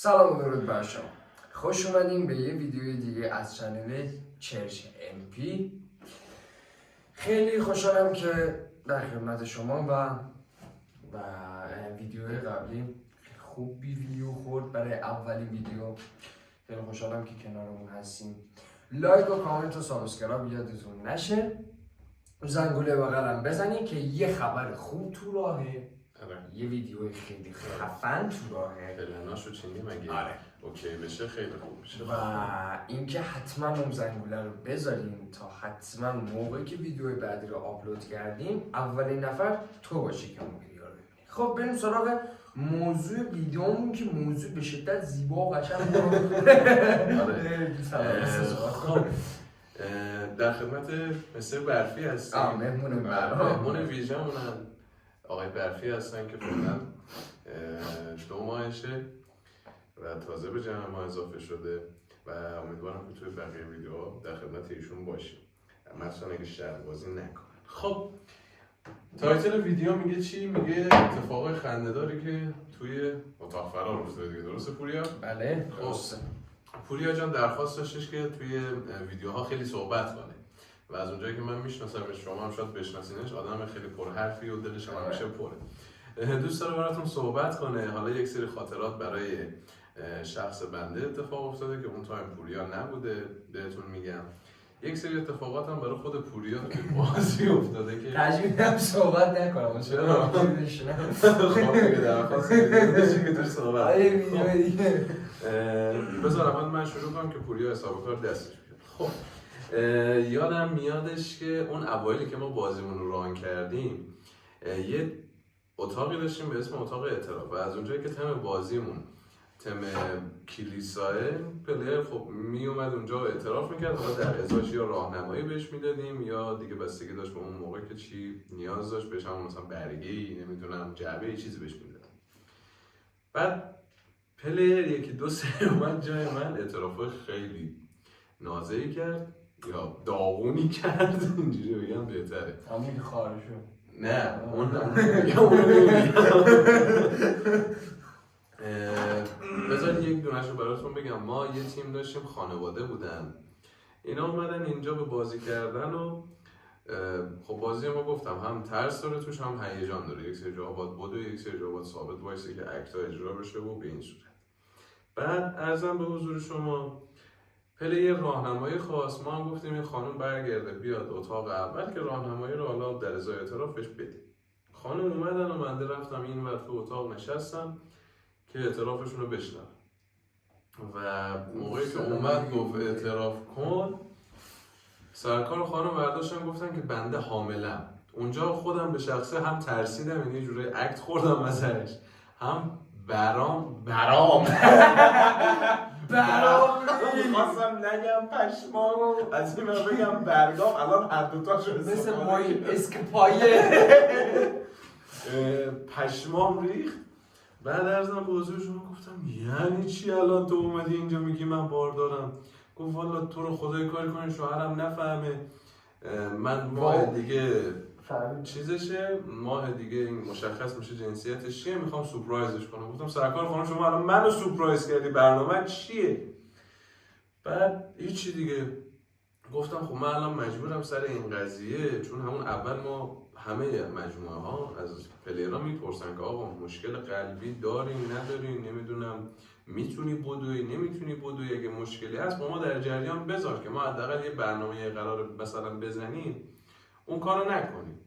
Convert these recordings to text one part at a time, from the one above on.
سلام و درود بر شما. خوش اومدیم به یه ویدیوی دیگه از چنل چرچ MP. خیلی خوشحالم که در خدمت شما و ویدیوی قبلی خوب ویدیو خورد. برای اولین ویدیو خیلی خوشحالم که کنارمون هستیم. لایک و کامنت و سابسکرایب یادتون نشه. زنگوله بغلم بزنید که یه خبر خوب تو راهه. یه ویدیو خیلی خفن تو راهه. پلناشو چینی مگه؟ آره. اوکی بشه خیلی خوب بشه. و اینکه حتما اون زنگوله رو بذاریم تا حتما موقعی که ویدیو بعدی رو آپلود کردیم اولین نفر تو باشی که اون ویدیو رو ببینی. خب بریم سراغ موضوع ویدیومون که موضوع به شدت زیبا و قشنگ خب در خدمت مستر برفی هستیم. مهمون ویژه‌مونن آقای برفی هستن که فعلا 2 ماهشه و تازه به جمع ما اضافه شده و امیدوارم که توی بقیه ویدیوها در خدمت ایشون باشیم، مثلا اگه شرط بازی نکنن. خب تایتل ویدیو میگه چی؟ میگه اتفاق خنده‌داری که توی اتاق فرار افتاده دیگه، درسته پوریا؟ بله درسته. پوریا جان درخواست داشتش که توی ویدیوها خیلی صحبت کنه و از اونجایی که من میشناسمش، شما هم شاید بشناسینش، آدم خیلی پرحرفی و دلش هم همیشه پره. دوست داره براتون صحبت کنه. حالا یک سری خاطرات برای شخص بنده اتفاق افتاده که اون تایم پوریا نبوده، بهتون میگم. یک سری اتفاقات هم برای خود پوریا توی بازی افتاده که تجربه صحبت نکنم. چرا؟ خب دیگه درخواست داشتی که توش صحبت دیگه. بذار اول من شروع کنم که پوریا حساب کار دستش بیاد. خب یادم میادش که اون اوایلی که ما بازیمون رو ران کردیم یه اتاقی داشتیم به اسم اتاق اعتراف و از اونجایی که تم بازیمون تم کلیساه، پلیر خب می اومد اونجا اعتراف میکرد، حالا در ازاش یا راهنمایی بهش میدادیم یا دیگه بستگی داشت به اون موقع که چی نیاز داشت بهش، هم مثلا برگه‌ای نمیدونم جعبه چیزی بهش میدادیم. بعد پلیر 1-2 اومد جای من اعترافای خیلی نازعی کرد یا داغونی کرد، اینجوری بگم بهتره. همین خارشو نه اون بذار یک دونش رو براتون بگم. ما یه تیم داشتیم، خانواده بودن، اینا اومدن اینجا به بازی کردن و خب بازی ما گفتم هم ترس داره توش هم هیجان داره. یک سری جاها باید بدو، یک سری جاها باید ثابت وایسه که اکتا اجرا بشه و به این صورت. بعد عرضم به حضور شما پلیر راهنمایی خواست، ما هم گفتیم این خانم برگرده بیاد اتاق اول که راهنمایی رو حالا در ازای اعترافش بدیم. خانم اومدن و من رفتم این ور تو اتاق نشستم که اعترافشون رو بشنوم و موقعی که اومد گفت اعتراف کن، سرکار خانم برداشتن گفتن که بنده حاملم. اونجا خودم به شخصه هم ترسیدم، یعنی جوری اکت خوردم ازش، هم برام خواستم نگم پشمام، از این بگم برگام، الان هر دوتاشو مثل مایی اسکپایه پشمام ریخت. بعد ارزم به حضور شما گفتم یعنی چی الان تو اومدی اینجا میگی من باردارم؟ گفت والا تو رو خدای کاری کنی شوهرم نفهمه، من ماه دیگه چیزشه، ماه دیگه این مشخص میشه جنسیتش چیه، میخوام سورپرایزش کنم. گفتم سرکار خانم شما الان منو سورپرایز کردی، برنامه چیه؟ بعد هیچی دیگه. گفتم خب من الان مجبورم سر این قضیه، چون همون اول ما همه مجموعه ها از پلیرها میپرسن که آقا مشکل قلبی داری نداری، نمیدونم میتونی بدوی نمیتونی بدوی، اگه مشکلی هست با ما در جریان بذار که ما حداقل یه برنامه قرار مثلا بزنیم اون کارو نکنیم.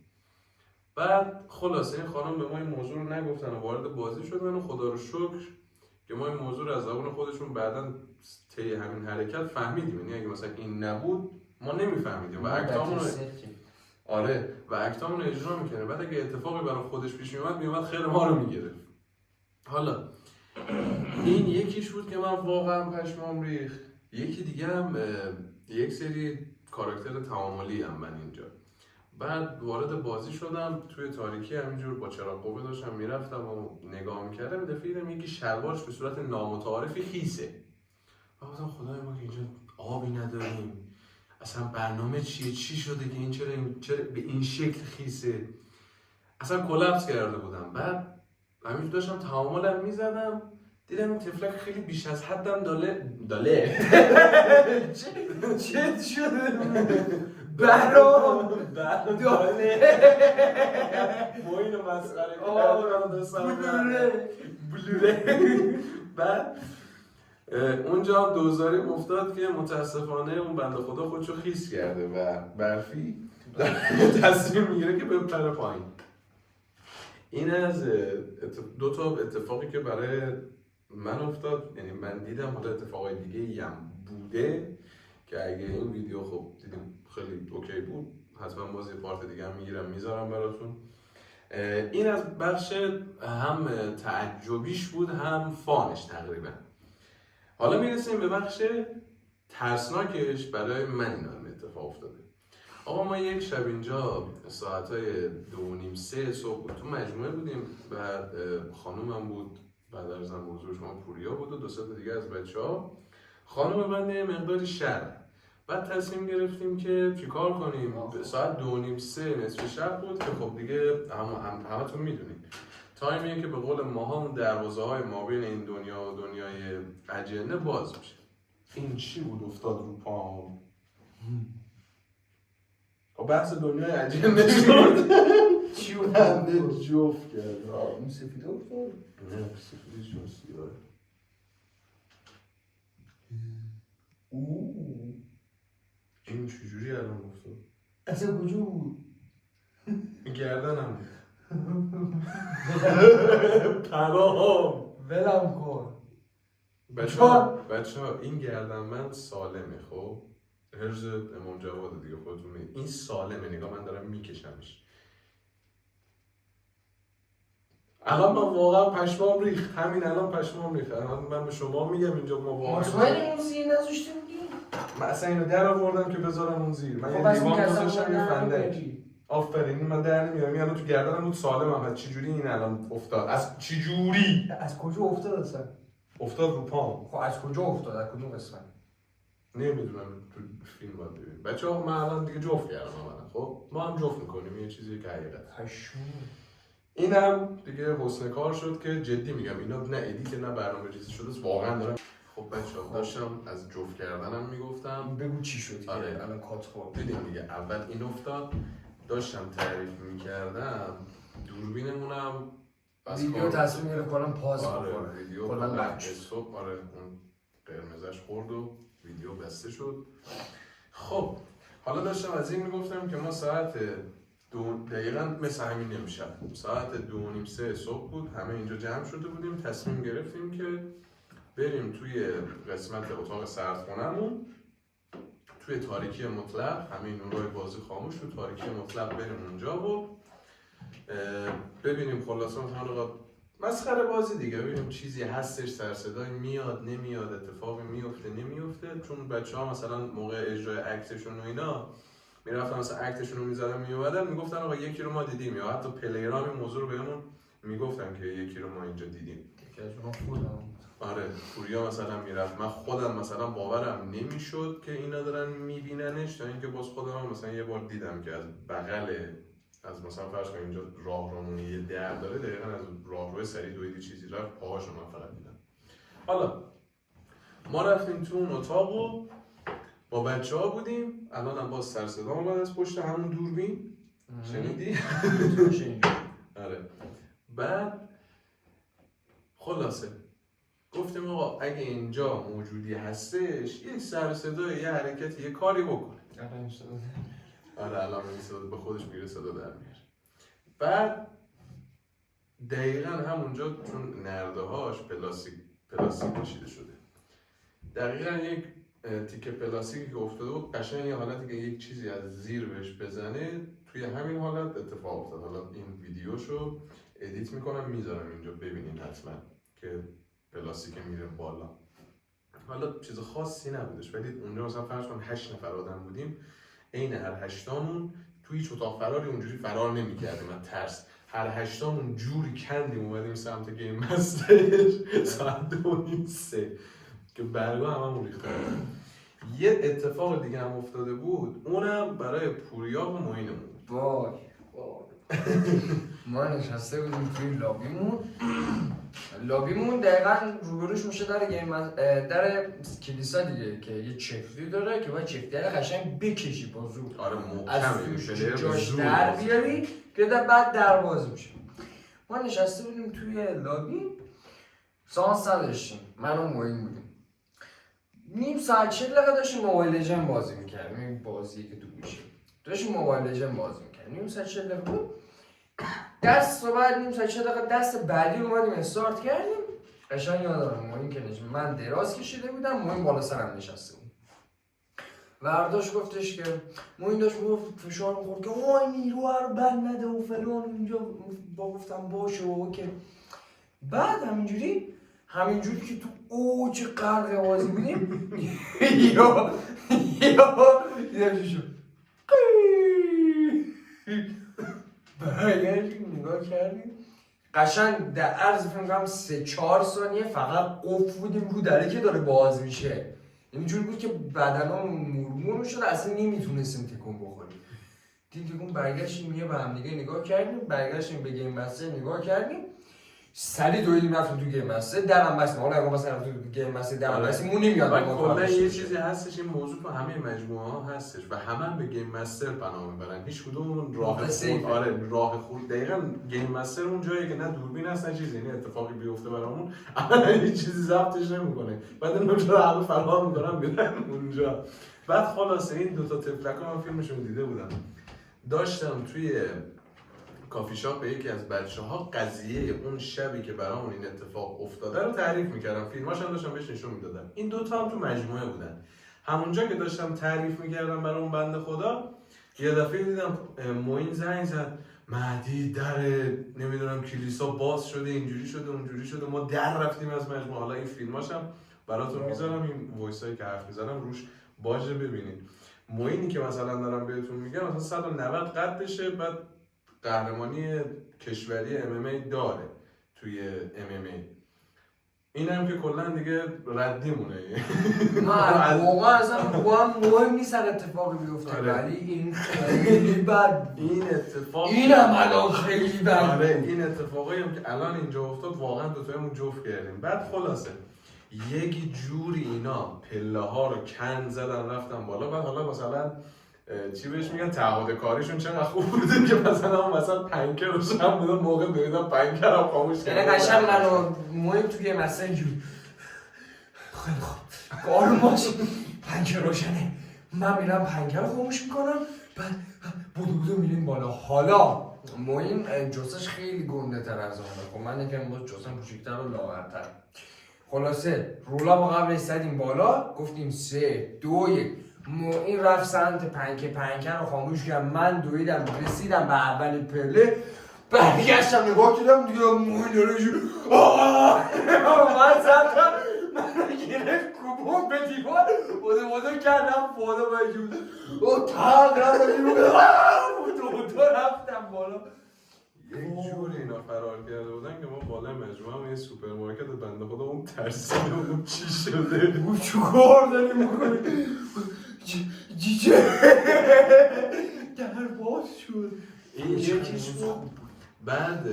بعد خلاصه این خانم به ما این موضوع رو نگفتن و وارد بازی شدن و خدا رو شکر که ما این موضوع رو از زبان خودشون بعداً طی همین حرکت فهمیدیم. یعنی اگه مثلا این نبود ما نمیفهمیدیم و اکتامون رو و اکتامون رو اجرا میکنه. بعد اگه اتفاقی برای خودش پیش میومد خیر ما رو میگرفت. حالا این یکیش بود که من واقعا پشمام ریخت. یکی دیگه هم یک سری کاراکتر تعاملی هم من اینجا. بعد وارد بازی شدم، توی تاریکی همینجور با چراغ قوه داشتم میرفتم و نگاه میکردم، دفعه دیدم یکی شلوارش به صورت نامتعارفی خیسه. و گفتم خدای ما که اینجا آبی نداریم، اصلا برنامه چیه، چی شده که این چرا به این شکل خیسه؟ اصلا کلاپس کرده بودم. بعد همینجور داشتم تعاملم میزدم، دیدم این تفلک خیلی بیش از حدم داله چه شده؟ برام داله ما اینو مسخره بلوره بعد اونجا هم دوزاری افتاد که متاسفانه اون بنده خدا خودشو خیس کرده و برفی تصمیم میگیره که بپره پایین. این از دو تا اتفاقی که برای من افتاد، یعنی من دیدم، حالا اتفاقای دیگه هم بوده که اگه این ویدیو خب دیدیم خیلی اوکی بود حتما باز یه پارت دیگه هم میگیرم میذارم براتون. این از بخش هم تعجبیش بود هم فانش تقریبا. حالا میرسیم به بخش ترسناکش برای من این هم اتفاق افتاده. آقا ما یک شب اینجا ساعتهای 2:30-3 صبح بود تو مجموعه بودیم، بعد خانومم بود، بعد از هم بزرگ شما پوریا بود و 2 تا دیگه از بچه‌ها. خانوم بنده مقداری شب، بعد تصمیم گرفتیم که چیکار کنیم. ساعت 2:30-3 نصف شب بود که خب دیگه همتون میدونید تایمیه که به قول ماها اون دروازه‌های مابین این دنیا و دنیای اجنه باز میشه. این چی بود افتاد رو پام؟ خب بحث دنیای اجنه شد. چی بود؟ بنده جفت کرد. اون سفیده افتاد؟ نه سفیدش چون سیاره. این چجوری الان افتاد؟ اصلا کجا بود؟ گردنم پرام ولم کن. بچه ها این گردن من سالمه. خب حرز امام جواد دیگه خودتون میدید این سالمه. نگاه من دارم میکشمش. الان من واقعا پشمام ریخت. همین الان پشمام ریخت. الان من به شما میگم اینجا ما واقعا مطمئنی اون زیر نذاشته بودی؟ من اصلا اینو در آوردم که بذارم اون زیر. من یه لیوان گذاشتم یه فندک. آفرین من در نمیارم. الان تو گردنم بود سالمم. از چجوری این الان افتاد؟ از چجوری؟ از کجا افتاد اصلا؟ افتاد رو پام. خب از کجا افتاد؟ از کدوم قسمت؟ نمیدونم تو فیلم باید ببینیم. بچه‌ها من الان دیگه جفت کردم اولا. خب ما هم جفت میکنیم. یه چیزی که حقیقت. پشمام. اینم دیگه حسن کار شد که جدی میگم اینا نه ادیت نه برنامه ریزی شده. واقعا دارم. خب بچه‌ها داشتم از جفت کردنم میگفتم. بگو چی شد که الان کات خورد. دیدیم دیگه اول این افتاد. داشتم تعریف میکردم دوربینمونم ویدیو تصمیم گرفت کنم پاز بکنم. ویدیو کلا صبح اون قرمزش خورد و ویدیو بسته شد. خب حالا داشتم از این میگفتم که ما ساعت دقیقاً مثل همین نمیشه ساعت 2:30-3 صبح بود. همه اینجا جمع شده بودیم. تصمیم گرفتیم که بریم توی قسمت اتاق سردخونه‌مون توی تاریکی مطلق. همه نورای بازی خاموش تو تاریکی مطلق بریم اونجا و ببینیم خلاصه مثلا مسخره بازی دیگه. ببینیم چیزی هستش، سر صدای میاد نمیاد، اتفاقی میفته نمیفته. چون بچه‌ها مثلا موقع اجرای اکتشون و اینا میرفتن مثلا اکتشون رو میزدن میومدن میگفتن آقا یکی رو ما دیدیم، یا حتی پلیرام این موضوع رو بهمون میگفتن که یکی رو ما اینجا دیدیم. یکی از اونها خودم. آره پوریا مثلا میرفت. من خودم مثلا باورم نمیشد که اینا دارن میبیننش تا اینکه باز خودم مثلا یه بار دیدم که از بغل از مثلا فرض کنید اینجا راهرومون یه در داره، دقیقاً از راهروی سری دویدی چیزی رفت پاهاشو من فقط دیدم. حالا ما رفتیم تو اون اتاق و با بچه‌ها بودیم. الان هم باز سر صدا اومد از پشت همون دوربین. شنیدی؟ آره. بعد خلاصه گفتیم آقا اگه اینجا موجودی هستش یه سر صدا، یه حرکتی، یه کاری بکنه. آره الان این صدا به خودش میگیره، صدا در میاره. بعد دقیقاً همونجا چون نرده هاش پلاستیک کشیده شده، دقیقاً یک تیکه پلاستیکی که افتاده بود قشنگ یه حالتی که یک چیزی از زیر بهش بزنه، توی همین حالت اتفاق افتاد. حالا این ویدیوشو ادیت میکنم میذارم اینجا ببینید حتما که پلاستیک میره بالا. حالا چیز خاصی نبودش ولی اونجا مثلا فرض کن 8 نفر آدم بودیم. عین هر 8تامون توی هیچ اتاق فراری اونجوری فرار نمی‌کردیم. من ترس هر 8تامون جوری کندیم اومدیم سمت گیم مستر ساعت 2:30 که برگا هممون ریخته. یه اتفاق دیگه هم افتاده بود، اونم برای پوریا و معینمون. وای ما نشسته بودیم توی لابیمون لابیمون دقیقا روبروش میشه در کلیسا دیگه که یه چفتی داره که باید چفتی رو قشنگ بکشی با زور. آره از محکمه جاش در بیاری که بعد در باز میشه. ما نشسته بودیم توی لابی، سانس نداشتیم، من و معین بودیم. نیم ساعت 40 دقیقه داشتیم موبایل لژند بازی میکردیم. این بازی که تو گوشه داشتیم موبایل لژند بازی میکردیم. نیم ساعت 40 دقیقه بود. دست و بعد نیم ساعت 40 دقیقه دست بعدی اومدیم استارت کردیم. قشنگ یادم معین که من دراز کشیده بودم، معین بالا سرم نشسته بود. ورداش گفتش که معین داشت میگفت فشار میخورد که وای نیرو رو بند نده و فلان. اینجا با گفتم باشه و که بعد همینجوری که تو اوج غرق بازی بودیم یا دیدم چی شد برگشتیم نگاه کردیم قشنگ در عرض فکر 3-4 ثانیه فقط قفل بودیم رو دره که داره باز میشه. اینجوری بود که بدنمون مورمور شد، اصلا نمیتونستیم تکون بخوریم. تکون برگشتیم یه به هم دیگه نگاه کردیم، برگشتیم به گیم مستر نگاه کردیم، سری دویدیم رفتیم تو گیم مستر، درم بستیم. حالا اگه مثلا رفتیم تو گیم مستر درم بستیم اون نمیاد. ولی کلا یه چیزی هستش، این موضوع تو همه مجموعه ها هستش و همه به گیم مستر پناه میبرن. هیچ کدوم راه خود راه خود دقیقاً گیم مستر اون جایی که نه دوربین هست نه چیزی، یعنی اتفاقی بیفته برامون هیچ چیزی ضبطش نمیکنه. بعد اونجا رو همه فرار میکنن میرن اونجا. بعد خلاصه این دو تا تفلکا من فیلمشون دیده بودم، داشتم توی کافی شاپ به یکی از بچه‌ها قضیه اون شبی که برامون این اتفاق افتاده رو تعریف می‌کردم، فیلماش هم داشتم بهش نشون میدادم. این دوتا هم تو مجموعه بودن. همونجا که داشتم تعریف می‌کردم برای اون بنده خدا، یه دفعه دیدم معین زنگ زد مهدی در نمیدونم کلیسا باز شده، اینجوری شده اونجوری شده. ما در رفتیم از مجموعه. حالا این فیلماش هم براتون میذارم، این وایسایی که حرف می‌زنم روش باشه ببینید. معینی که مثلا دارم بهتون میگم مثلا 190 قدشه، بعد قهرمانی کشوری MMA داره توی MMA. این هم که کلا دیگه ردی مونه. من واقعا اصلا مهم نیست اتفاقی بیفته، ولی این خیلی بد. این اتفاق اینم الان خیلی بد. آره این اتفاقی هم که الان اینجا افتاد واقعا دوتایمون جفت کردیم. بعد خلاصه یک جوری اینا پله ها رو کن زدن رفتن بالا. بعد حالا مثلا چی بهش میگن تعهد کاریشون چقدر خوب بوده که مثلا پنکر روشن بودن موقع دویدن پنکر هم خاموش کردن. یعنی قشنگ منو مهم توی مسئله جوری خیلی خوب آروم باش، پنکر روشنه، من میرم پنکر رو خاموش میکنم، بعد بودو میریم بالا. حالا مهم جسش خیلی گنده تر از آنه، خب من یکم باز جسم کوچیک‌تر و لاغرتر. خلاصه رولا با قبلش زدیم بالا، گفتیم 3 2 1. این رفت سمت پنکر رو خاموش کرد، من دویدم رسیدم به اول پله، برگشتم نگاه کردم دیگه موین داره من زدم من گرفت کوبون به دیوار بوده کردم بالا بجود تاق رفتم بالا. یک جوری اینا فرار کرده بودن که ما بالای مجموعه هم یه سوپرمارکت بنده خدا اون ترسیده بود چی شده بود چکار داریم میکنیم جیجه در باز شد. این یکیش بود. بعد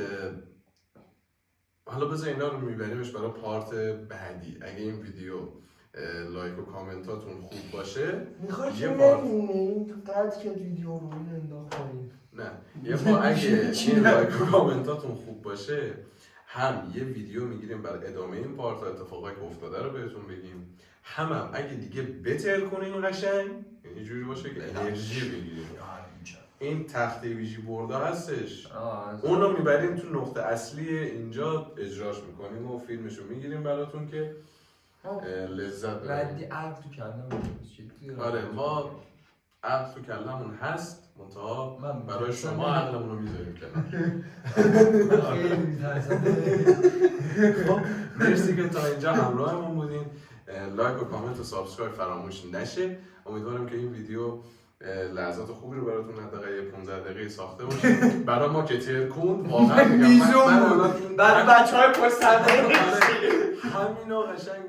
حالا بذار اینا رو میبریمش برای پارت بعدی. اگه این ویدیو لایک و کامنتاتون خوب باشه میخوای که ببینیم تو قد که ویدیو رو انداختیم. نه یه با اگه این لایک و کامنتاتون خوب باشه هم یه ویدیو میگیریم برای ادامه این پارت و اتفاقایی که افتاده رو بهتون بگیم، هم اگه دیگه بتر کنین قشنگ یعنی جوری باشه که انرژی بگیریم. این تخته ویژی بوردا هستش، اونو میبریم تو نقطه اصلی اینجا اجراش میکنیم و فیلمشو میگیریم براتون که لذت ببرید. ردی عقل تو کلمون. آره ما عقل تو کلمون هست، منتها برای شما عقلمون رو میذاریم کنار. خیلی میترسم. خب مرسی که تا اینجا همراهمون بودین. لایک و کامنت و سابسکرایب فراموش نشه. امیدوارم که این ویدیو لحظات خوبی رو براتون حداقل 15 دقیقه ساخته باشه. برای ما که ترکوند واقعا میگم بعد بچهای پشت صحنه همینا قشنگ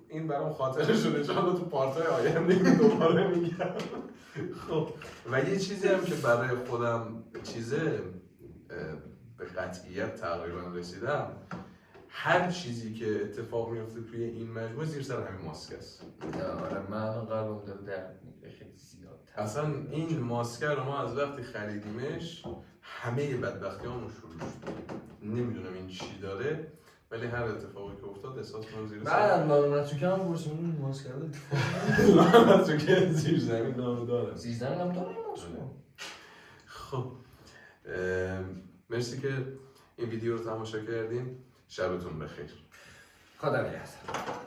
این برام خاطره شده چون تو پارت‌های آینده دوباره میگم. خب و یه چیزی هم که برای خودم چیزه به قطعیت تقریبا رسیدم، هر چیزی که اتفاق میفته توی این مجموعه زیر سر همین ماسک است. آره من قلبم داره درد میگیره خیلی زیاد. اصلا این ماسک رو ما از وقتی خریدیمش همه بدبختیامون شروع شد. نمیدونم این چی داره ولی هر اتفاقی که افتاد احساس کنم زیر بعد من تو کم برسون ماسک رو من تو که زیر زمین نامو دارم. زیر زمین هم داره این ماسک. خب مرسی که این ویدیو رو تماشا کردین. شبتون بخیر. خدا نگهدار.